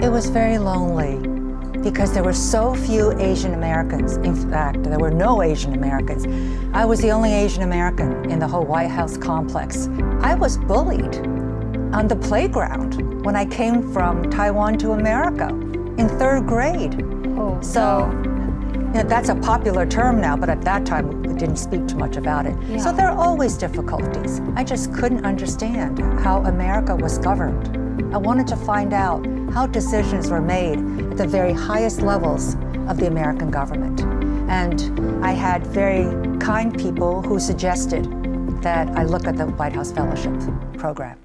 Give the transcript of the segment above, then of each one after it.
It was very lonely because there were so few Asian Americans. In fact, there were no Asian Americans. I was the only Asian American in the whole White House complex. I was bullied on the playground when I came from Taiwan to America in third grade. Oh, So, no. you know, that's a popular term now, but at that time we didn't speak too much about it. Yeah. So there are always difficulties. I just couldn't understand how America was governed. I wanted to find out how decisions were made at the very highest levels of the American government. And I had very kind people who suggested that I look at the White House Fellowship program.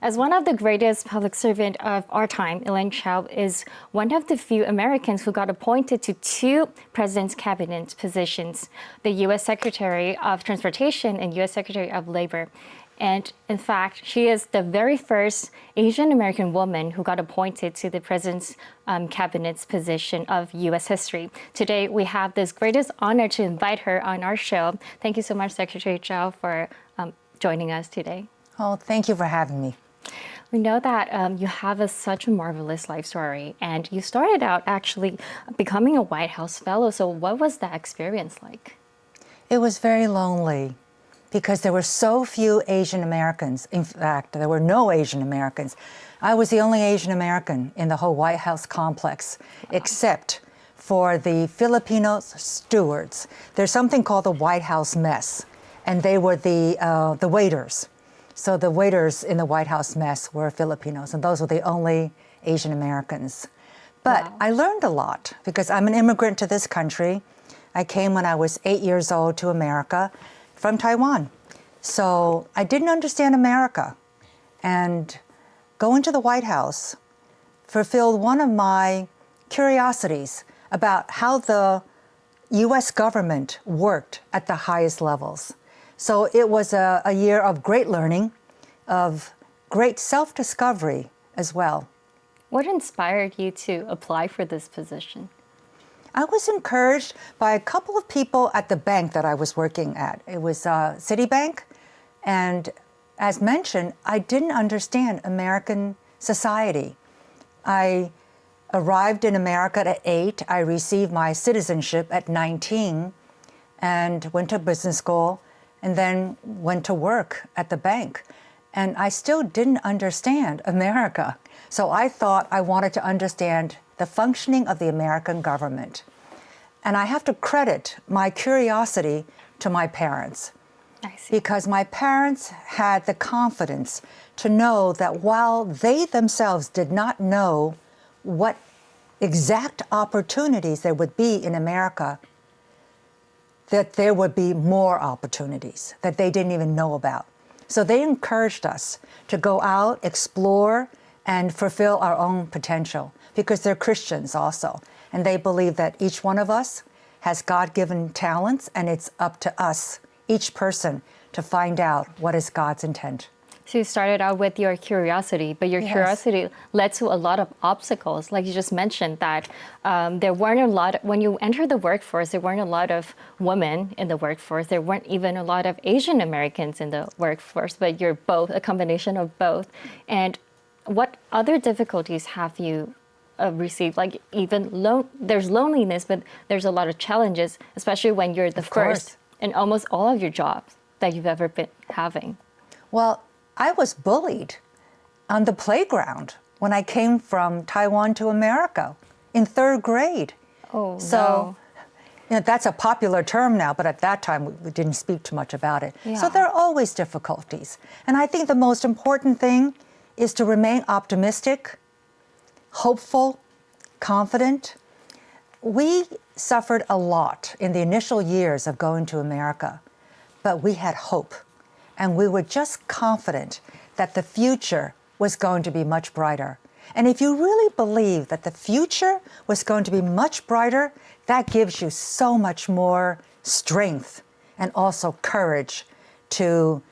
As one of the greatest public servant of our time, Elaine Chao is one of the few Americans who got appointed to two president's cabinet positions, the U.S. Secretary of Transportation and U.S. Secretary of Labor. And in fact, she is the very first Asian American woman who got appointed to the president's cabinet's position of U.S. history. Today, we have this greatest honor to invite her on our show. Thank you so much, Secretary Chao, for joining us today. Oh, thank you for having me. We know that you have such a marvelous life story, and you started out actually becoming a White House fellow. So what was that experience like? It was very lonely because there were so few Asian Americans. In fact, there were no Asian Americans. I was the only Asian American in the whole White House complex, except for the Filipino stewards. There's something called the White House mess, and they were the waiters. So the waiters in the White House mess were Filipinos, and those were the only Asian Americans. But Wow. I learned a lot because I'm an immigrant to this country. I came when I was 8 years old to America from Taiwan. So I didn't understand America. And going to the White House fulfilled one of my curiosities about how the U.S. government worked at the highest levels. So it was a year of great learning, of great self-discovery as well. What inspired you to apply for this position? I was encouraged by a couple of people at the bank that I was working at. It was Citibank, and as mentioned, I didn't understand American society. I arrived in America at 8. I received my citizenship at 19 and went to business school and then went to work at the bank. And I still didn't understand America. So I thought I wanted to understand the functioning of the American government. And I have to credit my curiosity to my parents. I see. Because my parents had the confidence to know that while they themselves did not know what exact opportunities there would be in America, that there would be more opportunities that they didn't even know about. So they encouraged us to go out, explore, and fulfill our own potential because they're Christians also. And they believe that each one of us has God-given talents, and it's up to us, each person, to find out what is God's intent. So you started out with your curiosity, but your Yes. curiosity led to a lot of obstacles. Like you just mentioned that there weren't a lot, when you enter the workforce, there weren't a lot of women in the workforce. There weren't even a lot of Asian Americans in the workforce, but you're both, a combination of both. And what other difficulties have you received? Like even there's loneliness, but there's a lot of challenges, especially when you're the Of course. first in almost all of your jobs that you've ever been having. Well, I was bullied on the playground when I came from Taiwan to America in third grade. Oh, So, no. you know, that's a popular term now, but at that time we didn't speak too much about it. Yeah. So there are always difficulties. And I think the most important thing is to remain optimistic, hopeful, confident. We suffered a lot in the initial years of going to America, but we had hope. And we were just confident that the future was going to be much brighter. And if you really believe that the future was going to be much brighter, that gives you so much more strength and also courage to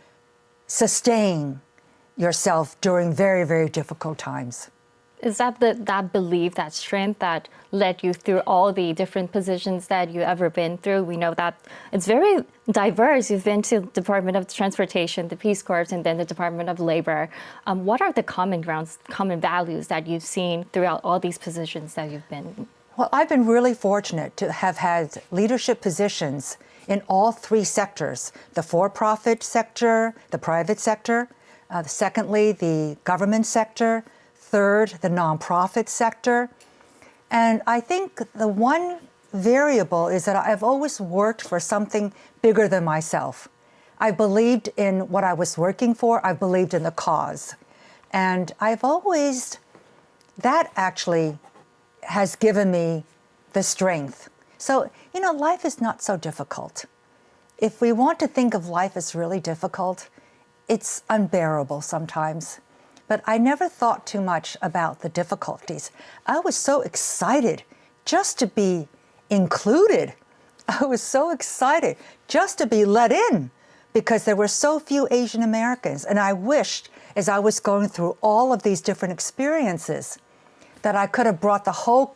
sustain yourself during very, very difficult times. Is that that belief, that strength that led you through all the different positions that you've ever been through? We know that it's very diverse. You've been to Department of Transportation, the Peace Corps, and then the Department of Labor. What are the common grounds, common values that you've seen throughout all these positions that you've been in? Well, I've been really fortunate to have had leadership positions in all three sectors: the for-profit sector, the private sector, secondly, the government sector, third, the nonprofit sector. And I think the one variable is that I've always worked for something bigger than myself. I believed in what I was working for. I believed in the cause. And that actually has given me the strength. So, life is not so difficult. If we want to think of life as really difficult, it's unbearable sometimes. But I never thought too much about the difficulties. I was so excited just to be included. I was so excited just to be let in because there were so few Asian Americans. And I wished, as I was going through all of these different experiences, that I could have brought the whole,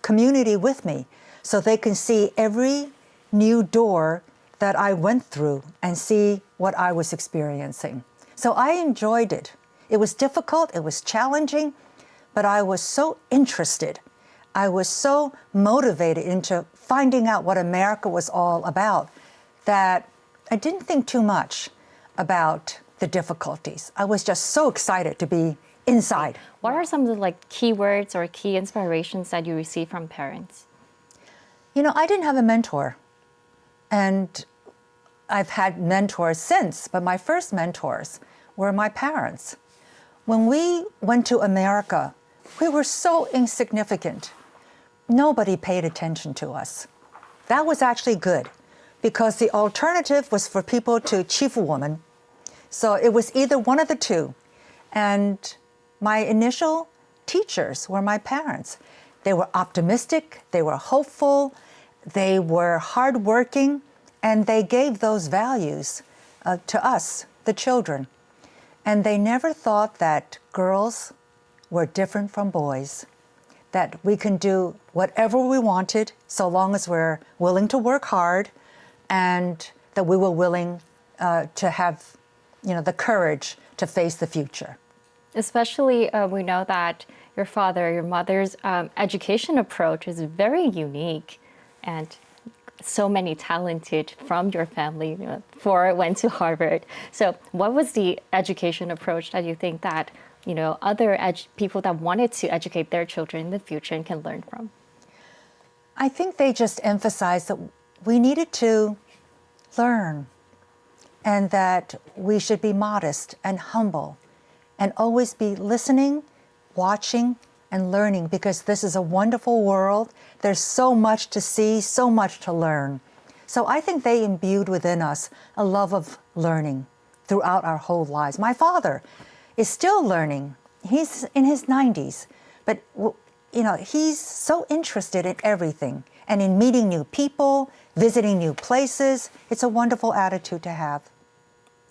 community with me so they can see every new door that I went through and see what I was experiencing. So I enjoyed it. It was difficult, it was challenging, but I was so interested. I was so motivated into finding out what America was all about that I didn't think too much about the difficulties. I was just so excited to be inside. What are some of the key words or key inspirations that you receive from parents? I didn't have a mentor. And I've had mentors since, but my first mentors were my parents. When we went to America, we were so insignificant. Nobody paid attention to us. That was actually good because the alternative was for people to chief a woman. So it was either one of the two. And my initial teachers were my parents. They were optimistic, they were hopeful, they were hardworking, and they gave those values to us, the children. And they never thought that girls were different from boys, that we can do whatever we wanted so long as we're willing to work hard and that we were willing to have, the courage to face the future. Especially, we know that your mother's education approach is very unique, and so many talented from your family, four went to Harvard. So what was the education approach that you think that, other people that wanted to educate their children in the future and can learn from? I think they just emphasized that we needed to learn and that we should be modest and humble and always be listening, watching, and learning because this is a wonderful world. There's so much to see, so much to learn. So I think they imbued within us a love of learning throughout our whole lives. My father is still learning. He's in his 90s, but he's so interested in everything and in meeting new people, visiting new places. It's a wonderful attitude to have.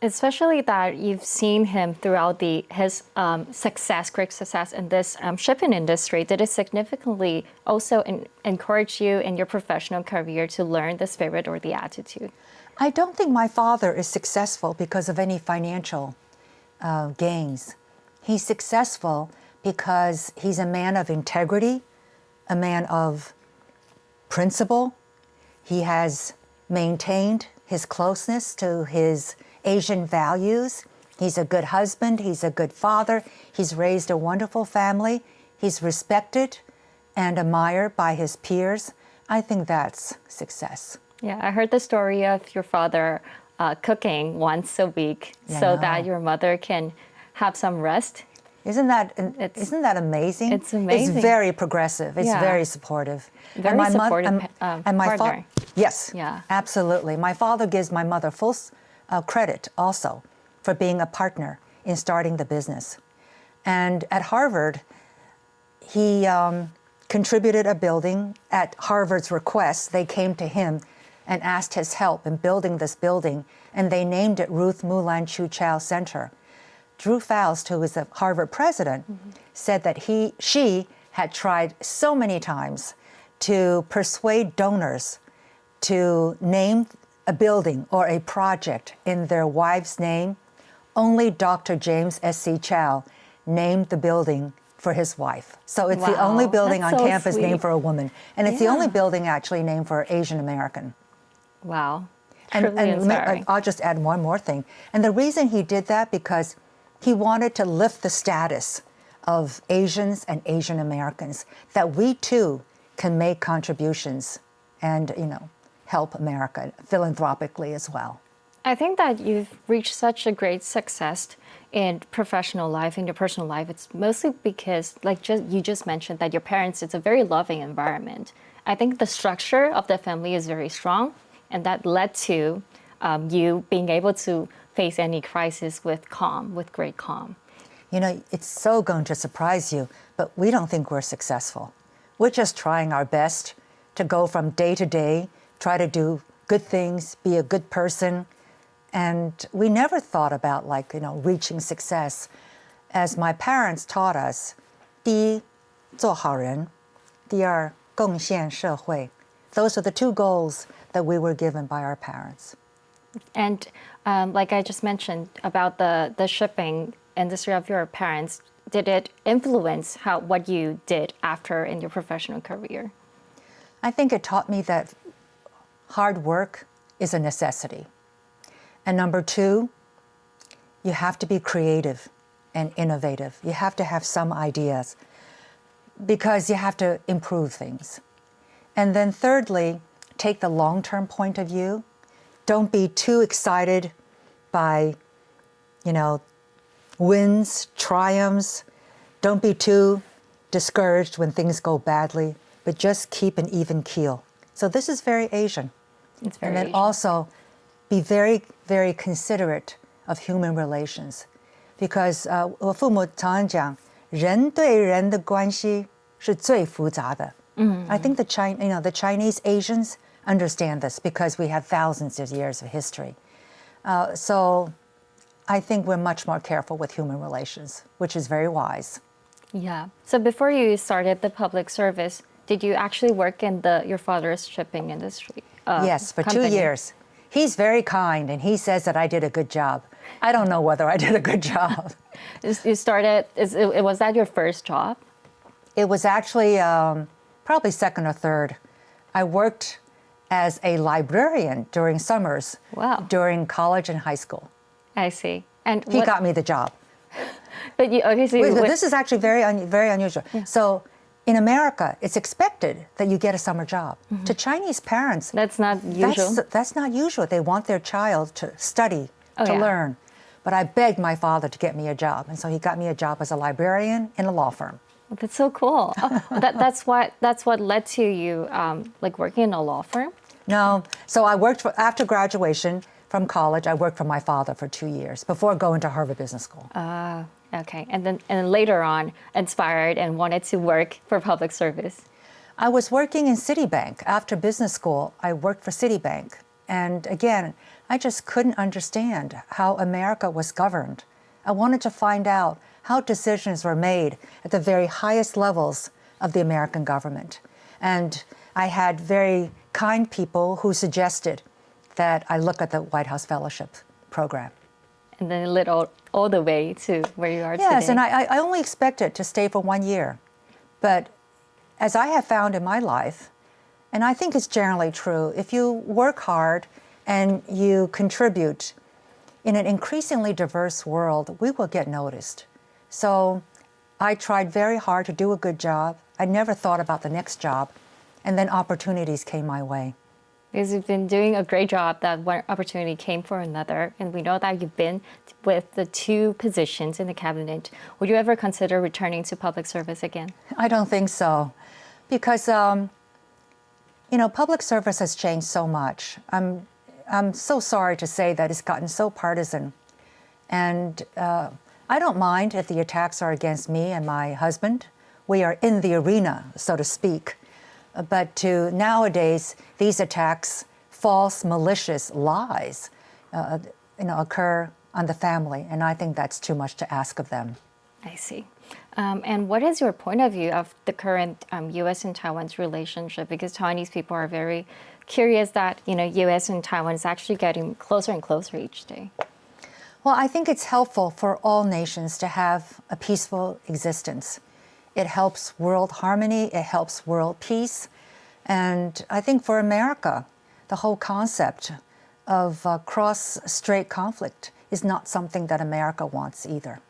Especially that you've seen him throughout his great success in this shipping industry. Did it significantly also encourage you in your professional career to learn the spirit or the attitude? I don't think my father is successful because of any financial gains. He's successful because he's a man of integrity, a man of principle. He has maintained his closeness to his Asian values. He's a good husband. He's a good father. He's raised a wonderful family. He's respected and admired by his peers. I think that's success. Yeah, I heard the story of your father cooking once a week so that your mother can have some rest. Isn't that amazing? It's amazing. It's very progressive. It's very supportive. Very supportive partner. Yes, yeah, absolutely. My father gives my mother full credit also for being a partner in starting the business. And at Harvard, he contributed a building. At Harvard's request, they came to him and asked his help in building this building, and they named it Ruth Mulan Chu Chao Center. Drew Faust, who was the Harvard president, said that she had tried so many times to persuade donors to name a building or a project in their wife's name. Only Dr. James S.C. Chao named the building for his wife. So it's the only building on campus named for a woman. And it's the only building actually named for Asian American. Wow. And I'll just add one more thing. And the reason he did that because he wanted to lift the status of Asians and Asian Americans, that we too can make contributions and, help America philanthropically as well. I think that you've reached such a great success in professional life, in your personal life. It's mostly because, you just mentioned, that your parents, it's a very loving environment. I think the structure of the family is very strong, and that led to you being able to face any crisis with great calm. It's so going to surprise you, but we don't think we're successful. We're just trying our best to go from day to day, try to do good things, be a good person. And we never thought about reaching success. As my parents taught us, 第一，做好人，第二，贡献社会. Those are the two goals that we were given by our parents. And like I just mentioned about the shipping industry of your parents, did it influence what you did after in your professional career? I think it taught me that hard work is a necessity. And number two, you have to be creative and innovative. You have to have some ideas because you have to improve things. And then thirdly, take the long-term point of view. Don't be too excited by, wins, triumphs. Don't be too discouraged when things go badly, but just keep an even keel. So this is very Asian. It's very And then Asian. also be very, very considerate of human relations. Because 我父母常常讲，人对人的关系是最复杂的. I think the Chinese Asians understand this because we have thousands of years of history. So I think we're much more careful with human relations, which is very wise. Yeah. So before you started the public service, did you actually work in your father's shipping industry? Yes, for company? 2 years. He's very kind, and he says that I did a good job. I don't know whether I did a good job. You started, was that your first job? It was actually probably second or third. I worked as a librarian during summers, during college and high school. I see. And He got me the job. But you obviously... This is actually very unusual. Yeah. So in America, it's expected that you get a summer job. To Chinese parents, that's not usual. That's not usual. They want their child to study, to learn. But I begged my father to get me a job, and so he got me a job as a librarian in a law firm. That's so cool. That's what led to you working in a law firm? No. So I worked after graduation from college. I worked for my father for 2 years before going to Harvard Business School. Okay. And then later on, inspired and wanted to work for public service. I was working in Citibank. After business school, I worked for Citibank. And again, I just couldn't understand how America was governed. I wanted to find out how decisions were made at the very highest levels of the American government. And I had very kind people who suggested that I look at the White House Fellowship Program. And then it led all the way to where you are today. Yes, and I only expected to stay for 1 year. But as I have found in my life, and I think it's generally true, if you work hard and you contribute in an increasingly diverse world, we will get noticed. So I tried very hard to do a good job. I never thought about the next job. And then opportunities came my way. Because you've been doing a great job, that one opportunity came for another. And we know that you've been with the 2 positions in the cabinet. Would you ever consider returning to public service again? I don't think so. Because, public service has changed so much. I'm so sorry to say that it's gotten so partisan. And I don't mind if the attacks are against me and my husband. We are in the arena, so to speak. But nowadays, these attacks, false, malicious lies, occur on the family, and I think that's too much to ask of them. I see. And what is your point of view of the current U.S. and Taiwan's relationship? Because Taiwanese people are very curious that, U.S. and Taiwan is actually getting closer and closer each day. Well, I think it's helpful for all nations to have a peaceful existence. It helps world harmony, it helps world peace. And I think for America, the whole concept of cross-strait conflict is not something that America wants either.